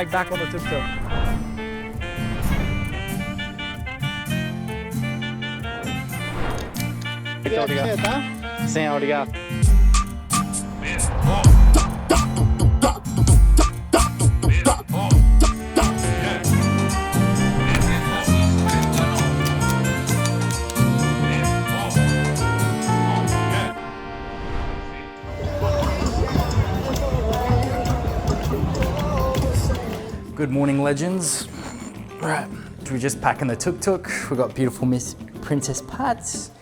bag back on the tuk-tuk. Sim, obrigado. Good morning, legends. Right, we're just packing the tuk-tuk. We've got beautiful Miss Princess Pats.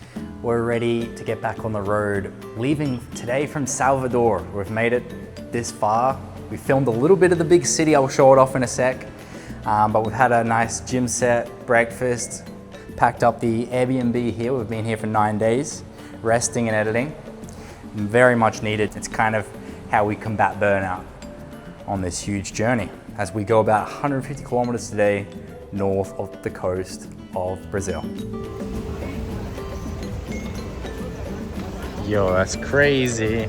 We're ready to get back on the road, leaving today from Salvador. We've made it this far. We filmed a little bit of the big city. I'll show it off in a sec. But we've had a nice gym set, breakfast, packed up the Airbnb here. We've been here for 9 days, resting and editing. Very much needed. It's kind of how we combat burnout on this huge journey as we go about 150 kilometers today north of the coast of Brazil. Yo, that's crazy.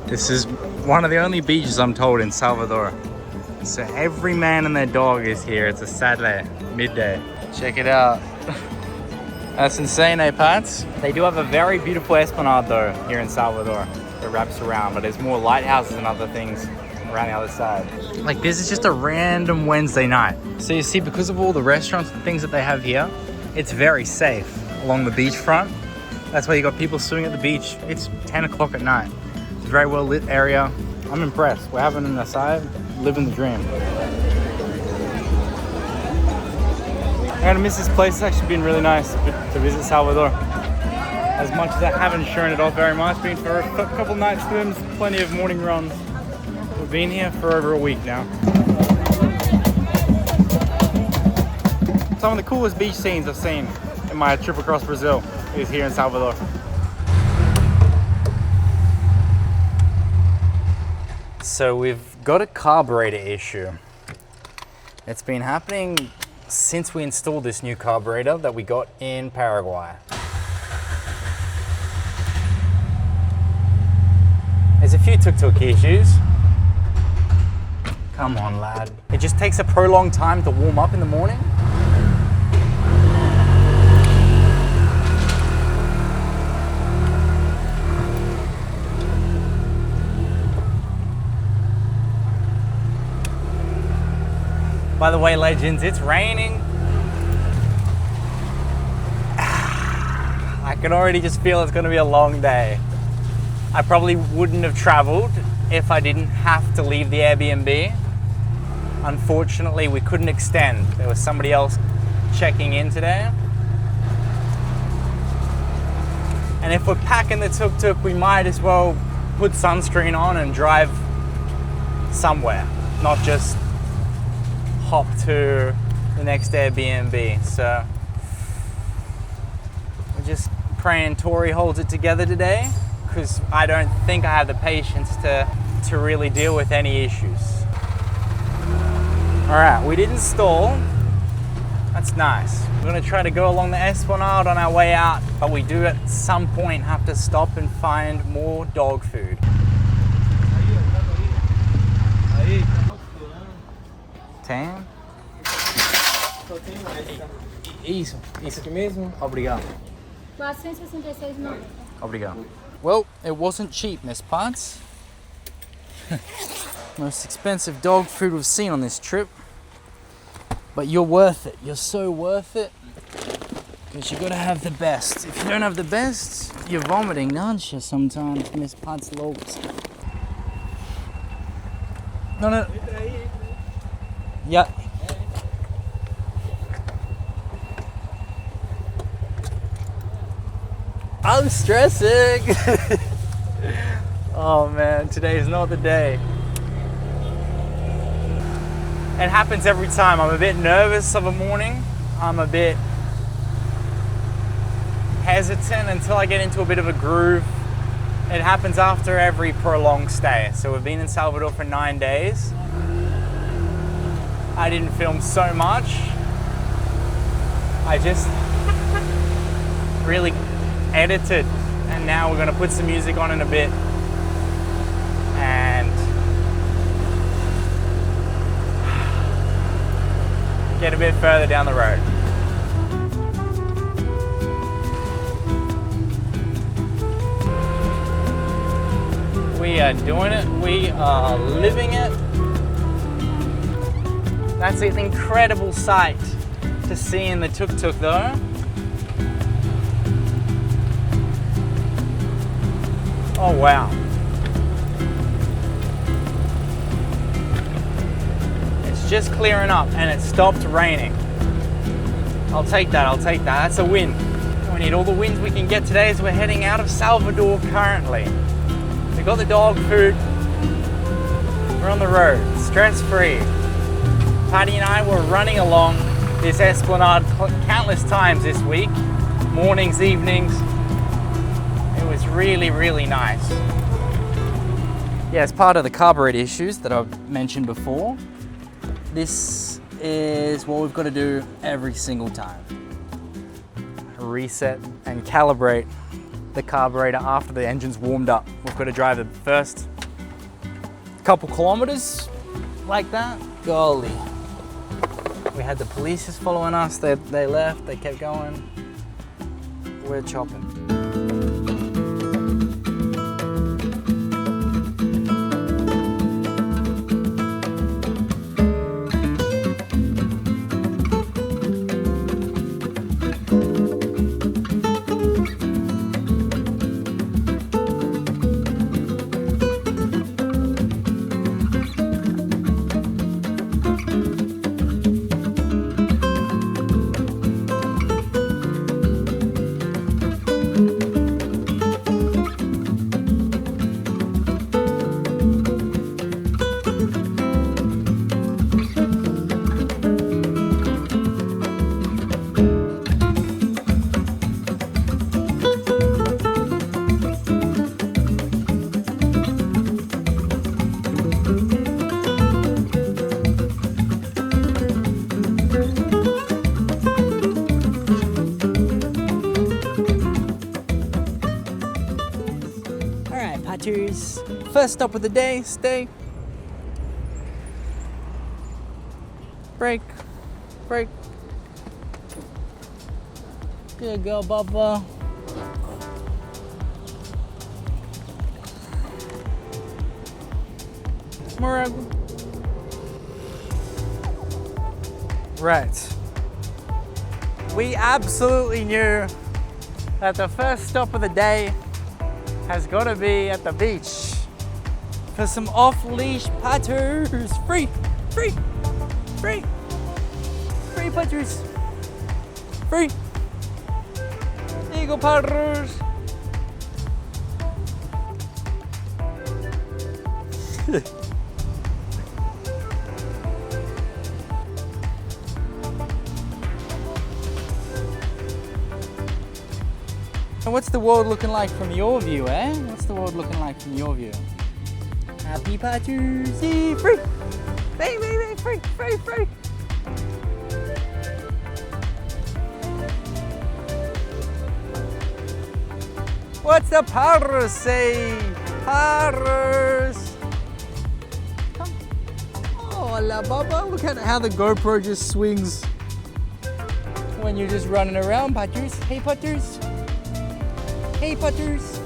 This is one of the only beaches I'm told in Salvador. So every man and their dog is here. It's a Saturday, midday. Check it out. That's insane, eh, Pats? They do have a very beautiful esplanade though here in Salvador that wraps around, but there's more lighthouses and other things around the other side. Like this is just a random Wednesday night. So you see, because of all the restaurants and things that they have here, it's very safe along the beachfront. That's why you got people swimming at the beach. It's 10 o'clock at night. It's a very well lit area. I'm impressed. We're having an aside, living the dream. I'm gonna miss this place. It's actually been really nice to visit Salvador. As much as I haven't shown it off very much, been for a couple night swims, plenty of morning runs. We've been here for over a week now. Some of the coolest beach scenes I've seen in my trip across Brazil is here in Salvador. So we've got a carburetor issue. It's been happening since we installed this new carburetor that we got in Paraguay. There's a few tuk-tuk issues. Come on, lad. It just takes a prolonged time to warm up in the morning. By the way, legends, it's raining. I can already just feel it's gonna be a long day. I probably wouldn't have traveled if I didn't have to leave the Airbnb. Unfortunately, we couldn't extend. There was somebody else checking in today. And if we're packing the tuk-tuk, we might as well put sunscreen on and drive somewhere, not just hop to the next Airbnb. So we're just praying Tori holds it together today, because I don't think I have the patience to really deal with any issues. All right, we didn't stall. That's nice. We're gonna try to go along the esplanade on our way out, but we do at some point have to stop and find more dog food. Tem? Isso aqui mesmo. Obrigado. 466,90. Obrigado. Well, it wasn't cheap, Miss Pats. Most expensive dog food we've seen on this trip. But you're worth it. You're so worth it. Because you gotta have the best. If you don't have the best, you're vomiting, aren't you, sometimes, Miss Pats Lopes? No. Yeah. I'm stressing. Oh man, today is not the day. It happens every time. I'm a bit nervous of a morning. I'm a bit hesitant until I get into a bit of a groove. It happens after every prolonged stay. So we've been in Salvador for 9 days. I didn't film so much. I just really edited, and now we're gonna put some music on in a bit and get a bit further down the road. We are doing it. We are living it. That's an incredible sight to see in the tuk-tuk though. Oh wow. It's just clearing up and it stopped raining. I'll take that, I'll take that. That's a win. We need all the wins we can get today as we're heading out of Salvador currently. We got the dog food. We're on the road, stress-free. Patty and I were running along this esplanade countless times this week. Mornings, evenings. It was really, really nice. Yeah, as part of the carburetor issues that I've mentioned before, this is what we've got to do every single time. Reset and calibrate the carburetor after the engine's warmed up. We've got to drive the first couple kilometers like that. Golly. We had the police just following us. They left, they kept going. We're chopping. First stop of the day, stay. Brake, brake. Good girl, Bubba. More. Right. We absolutely knew that the first stop of the day has got to be at the beach for some off-leash putters. Free, free, free, free putters. Free. Eagle putters. And what's the world looking like from your view, eh? What's the world looking like from your view? Happy putters, free! Free, free, free, free, free! What's the putters say? Putters! Come. Oh, la baba, look at how the GoPro just swings when you're just running around, putters. Hey, putters. Hey, putters.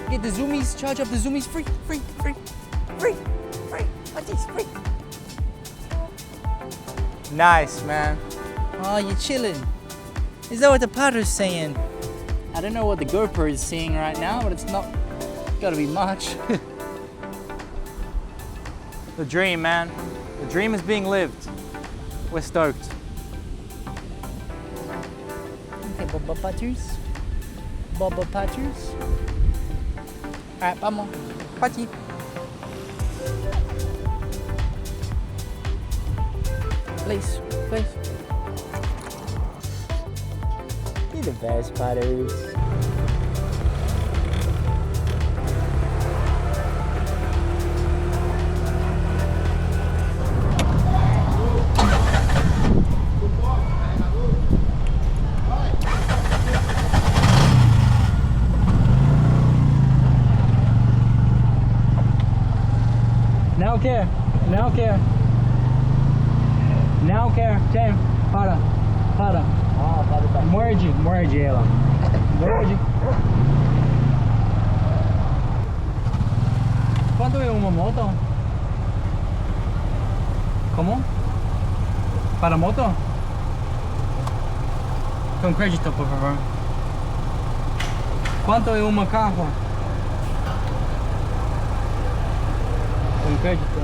Get the zoomies, charge up the zoomies, free, free, free, free, free, putters, free. Nice, man. Oh, you're chilling. Is that what the putter's saying? I don't know what the GoPro is seeing right now, but it's not gotta be much. The dream, man. The dream is being lived. We're stoked. Okay, Bubba Putters. Bubba Putters. Alright, vamos. Pati. Please, please. You're the best, Putters. Now don't care. James, para. Morde ela. Morde. ¿Cuánto es una moto? ¿Cómo? ¿Para moto? Con crédito, por favor. ¿Cuánto es un carro? Con crédito.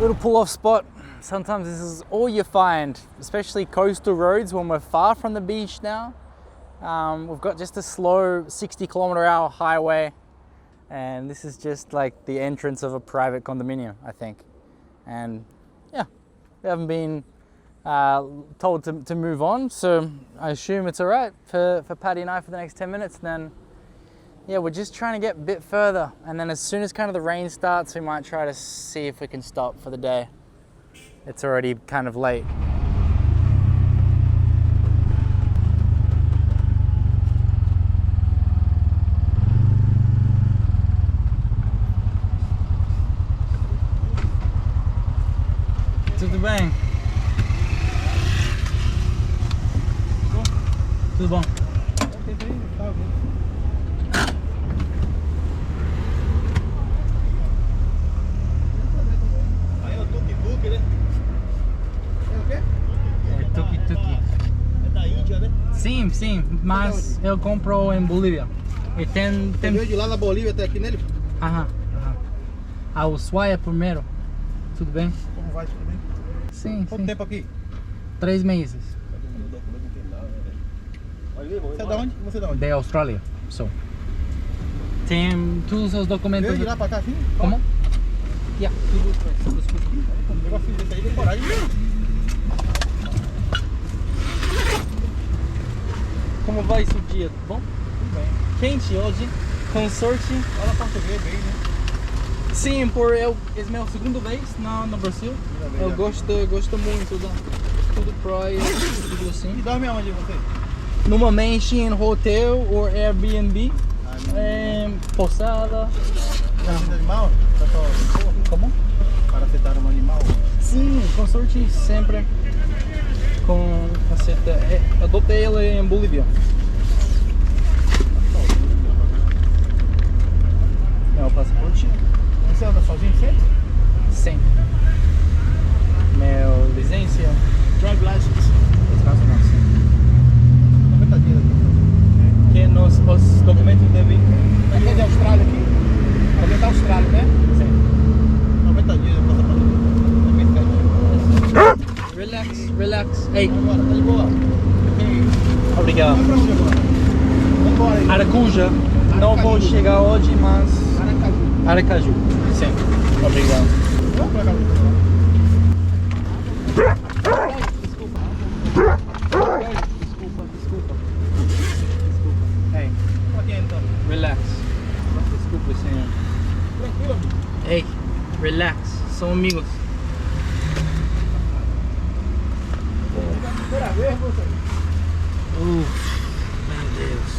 Little pull-off spot. Sometimes this is all you find, especially coastal roads when we're far from the beach now. We've got just a slow 60-kilometer-hour highway, and this is just like the entrance of a private condominium, I think. And yeah, we haven't been told to move on, so I assume it's all right for Patty and I for the next 10 minutes. Then yeah, we're just trying to get a bit further, and then as soon as kind of the rain starts, we might try to see if we can stop for the day. It's already kind of late. Tudo bem? Tudo bom? Sim, sim, mas eu compro em Bolívia. E tem... Você veio de lá na Bolívia até aqui nele? Aham. A Ushuaia primeiro. Tudo bem? Como vai? Tudo bem? Sim, Quanto sim. tempo aqui? 3 meses. Você é da onde? Você é da onde? Da Austrália. So. Tem todos os seus documentos. Veio de lá pra cá assim? Como? Yeah. Um negócio desse aí, tem coragem. Como vai esse dia? Tudo bom? Tudo bem. Quente hoje, com sorte. Fala português bem, né? Sim, é meu segundo vez no Brasil. Eu gosto muito da tudo praia, tudo assim. E dorme aonde você? Normalmente em hotel ou Airbnb, pousada. Para animal? Como? Para afetar um animal? Sim, com sorte sempre com aceita. Adotei ela em Bolívia. Meu passaporte? Você anda sozinho sempre? Sim. Meu licença? Drive license. Esse caso não, sim. 90 dias aqui. Que os documentos devem... Aqui é da Austrália aqui. Aqui é da Austrália, né? Sim. 90 dias eu passo pra cá. Relax, relax. Ei, Agora, tá de boa. obrigado. Vai pra onde agora? Vamos embora aí. Aracuja. Não vou chegar hoje, mas... Aracaju. Aracaju. Sim. Obrigado. Vamos pra cá. Desculpa. Ei, Aqui então. relax. Desculpa, senhor. Tranquilo, amigo. Ei, relax. São amigos. Primeira vez, você. Meu Deus.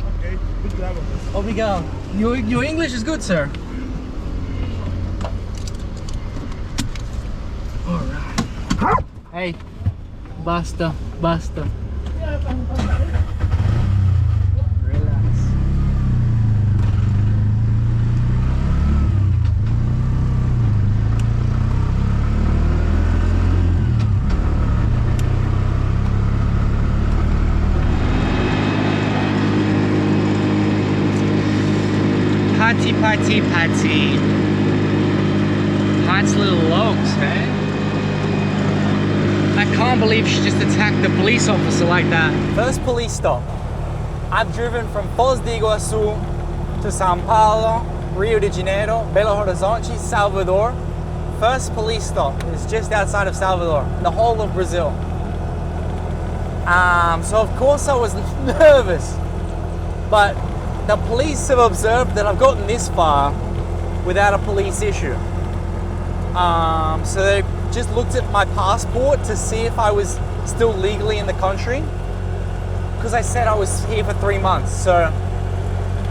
Ok, muito água. Obrigado. Your English is good, sir. Alright. Hey, basta. Relax. Patty. Pat's little logs, hey? I can't believe she just attacked the police officer like that. First police stop. I've driven from Foz do Iguaçu to São Paulo, Rio de Janeiro, Belo Horizonte, Salvador. First police stop is just outside of Salvador, in the whole of Brazil. So of course I was nervous, but the police have observed that I've gotten this far without a police issue. So they just looked at my passport to see if I was still legally in the country. Because I said I was here for 3 months. So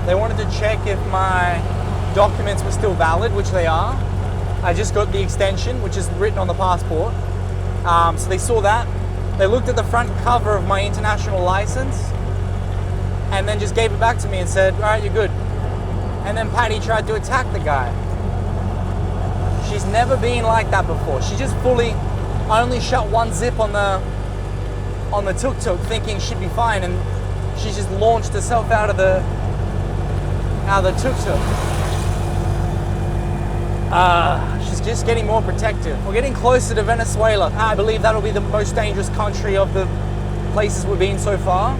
they wanted to check if my documents were still valid, which they are. I just got the extension, which is written on the passport. So they saw that. They looked at the front cover of my international license and then just gave it back to me and said, all right, you're good. And then Patty tried to attack the guy. She's never been like that before. She just fully only shut one zip on the tuk-tuk thinking she'd be fine, and she just launched herself out of the tuk-tuk. She's just getting more protective. We're getting closer to Venezuela. I believe that'll be the most dangerous country of the places we've been so far.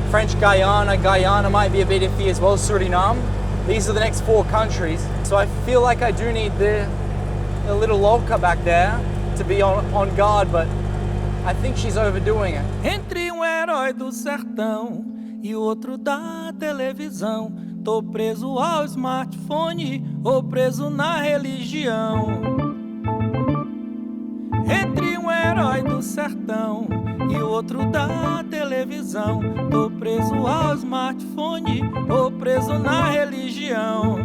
French Guyana might be a bit iffy as well, Suriname. These are the next 4 countries. So I feel like I do need the little loca back there to be on guard, but I think she's overdoing it. Entre herói do sertão e outro da televisão, tô preso ao smartphone ou preso na religião. Entre herói do sertão e outro da televisão, tô preso ao smartphone ou preso na religião.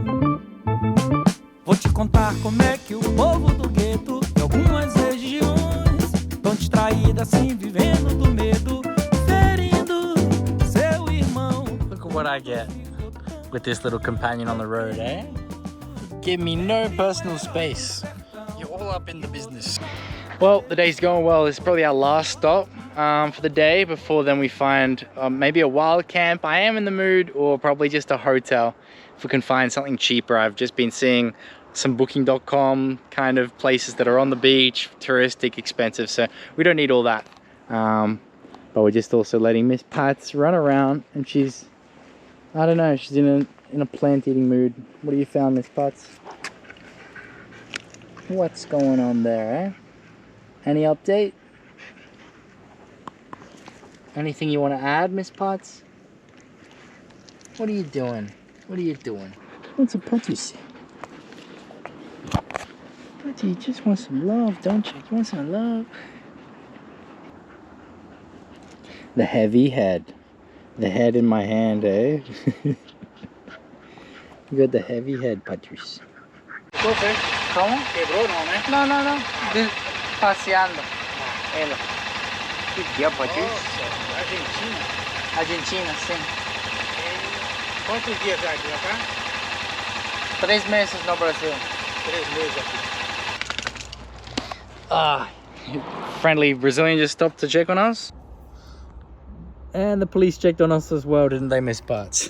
Vou te contar como é que o povo do gueto de algumas regiões tão distraída assim, vivendo do medo, ferindo seu irmão. Look at what I get with this little companion on the road, eh? Give me no personal space. You're all up in the business. Well, the day's going well. This is probably our last stop for the day. Before then we find maybe a wild camp. I am in the mood, or probably just a hotel if we can find something cheaper. I've just been seeing some booking.com kind of places that are on the beach, touristic, expensive, so we don't need all that. But we're just also letting Miss Pats run around, and she's, I don't know, she's in a plant eating mood. What have you found, Miss Pats? What's going on there, eh? Any update? Anything you want to add, Miss Potts? What are you doing? What are you doing? What's a Potty say? Potty, you just want some love, don't you? You want some love? The heavy head. The head in my hand, eh? You got the heavy head, Patrice. Okay. ¿Cómo? Quebró, no, né? No, no, no. Paseando. Ela. Que diabo, Patrice? Nossa, Argentina. Argentina, sim. Quantos dias já aqui, tá? 3 meses no Brasil. 3 meses aqui. Friendly Brazilian just stopped to check on us. And the police checked on us as well, didn't they, Miss Parts?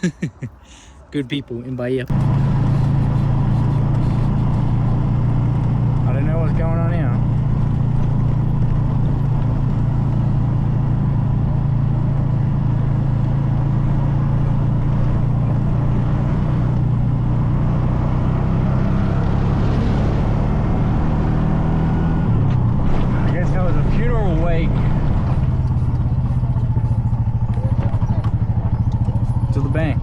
Good people in Bahia. I don't know what's going on here. I guess that was a funeral wake. Tudo bem?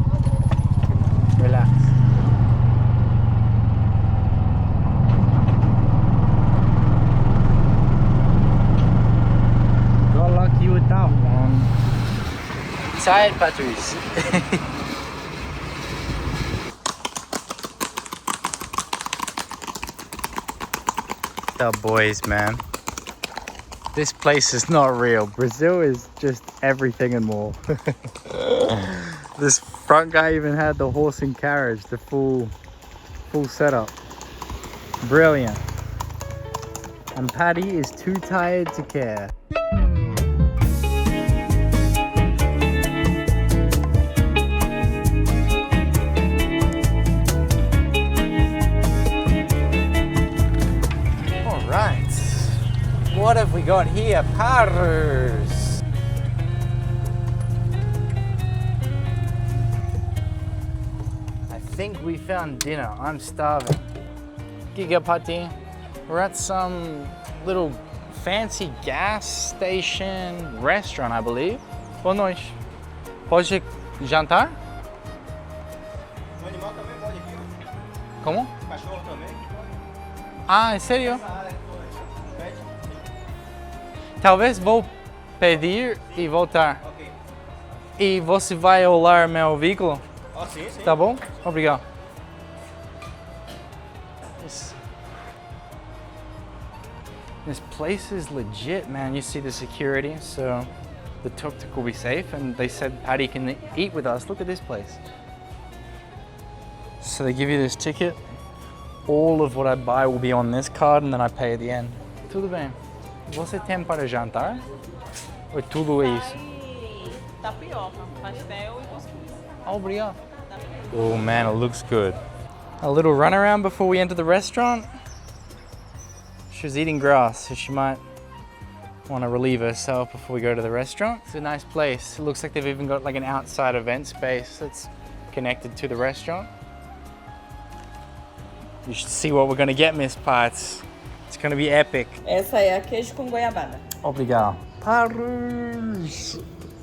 Relax. Got lucky with that one. Tired, Patrice. The boys, man. This place is not real. Brazil is just everything and more. This front guy even had the horse and carriage, the full setup. Brilliant. And Patty is too tired to care. All right. What have we got here? Paros. I think we found dinner. I'm starving. Gigapati. We're at some little fancy gas station restaurant, I believe. Boa noite. Pode jantar? O animal também pode vir. Como? Cachorro também. Ah, é sério? Essa área toda aqui. Talvez vou pedir e voltar. Ok. E você vai olhar meu veículo? Oh, sim, sim. Tá bom? Obrigado. This place is legit, man. You see the security, so the tuk-tuk will be safe. And they said Paddy can eat with us. Look at this place. So they give you this ticket. All of what I buy will be on this card, and then I pay at the end. Tudo bem. Você tem para jantar? Ou tudo é isso? Tapioca, pastel e cuscuz. Obrigado. Oh man, it looks good. A little run around before we enter the restaurant. She was eating grass, so she might want to relieve herself before we go to the restaurant. It's a nice place. It looks like they've even got like an outside event space that's connected to the restaurant. You should see what we're gonna get, Miss Potts. It's gonna be epic. Essa é a queijo com goiabada. Obrigado. Paris.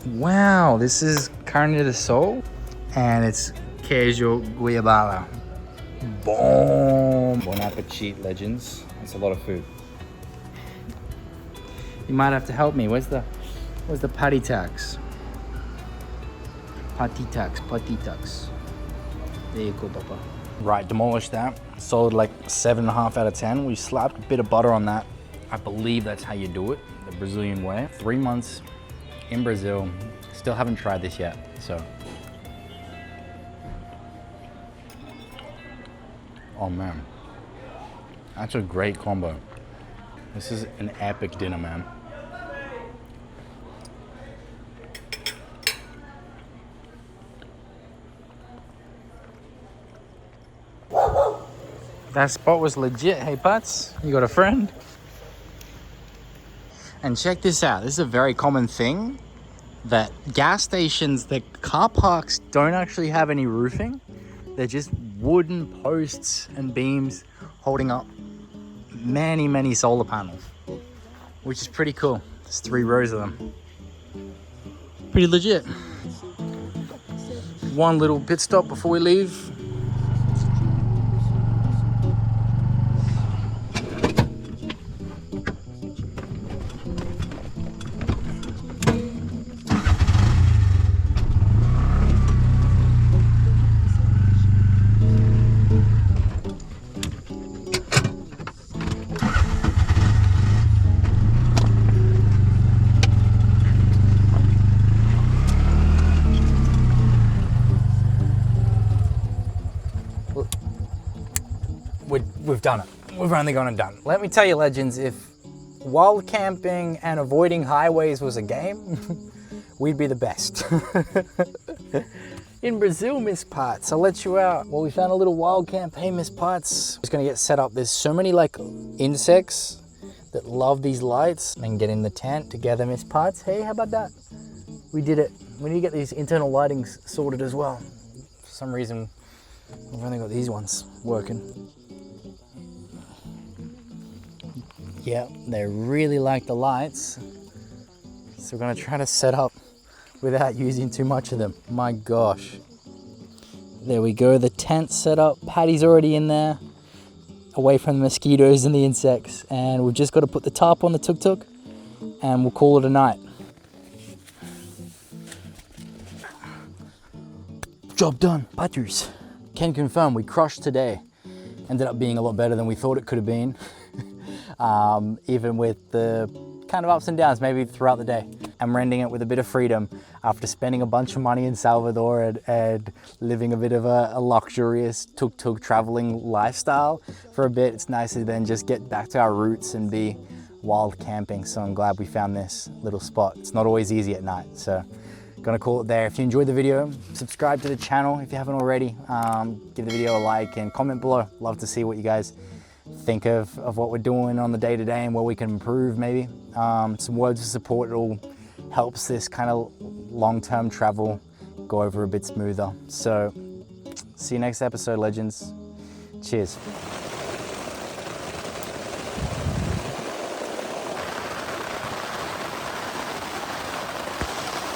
Wow, this is carne de sol, and it's queijo goiabada. Boom. Bon appetit, legends. That's a lot of food. You might have to help me. Where's the patty tax? Patty tax. There you go, Papa. Right, demolish that. Sold like 7.5 out of 10. We slapped a bit of butter on that. I believe that's how you do it, the Brazilian way. 3 months in Brazil. Still haven't tried this yet, so. Oh man, that's a great combo. This is an epic dinner, man. That spot was legit. Hey, Putz, you got a friend? And check this out. This is a very common thing that gas stations, the car parks don't actually have any roofing. They're just wooden posts and beams holding up many, many solar panels, which is pretty cool. There's 3 rows of them. Pretty legit. One little pit stop before we leave. We've done it. We've only gone and done. Let me tell you, legends, if wild camping and avoiding highways was a game, we'd be the best. In Brazil, Miss Potts, I'll let you out. Well, we found a little wild camp. Hey, Miss Potts, it's gonna get set up. There's so many like insects that love these lights. And get in the tent together, Miss Potts. Hey, how about that? We did it. We need to get these internal lightings sorted as well. For some reason, we've only got these ones working. Yeah, they really like the lights. So we're gonna try to set up without using too much of them. My gosh. There we go, the tent set up. Patty's already in there, away from the mosquitoes and the insects. And we've just got to put the tarp on the tuk-tuk and we'll call it a night. Job done, Patters. Can confirm we crushed today. Ended up being a lot better than we thought it could have been. Even with the kind of ups and downs maybe throughout the day. I'm rending it with a bit of freedom after spending a bunch of money in Salvador and living a bit of a luxurious tuk-tuk traveling lifestyle for a bit. It's nicer than just get back to our roots and be wild camping. So I'm glad we found this little spot. It's not always easy at night, so gonna call it there. If you enjoyed the video, subscribe to the channel if you haven't already. Give the video a like and comment below. Love to see what you guys think of what we're doing on the day-to-day and where we can improve maybe. Some words of support, it all helps this kind of long-term travel go over a bit smoother. So see you next episode, legends. Cheers.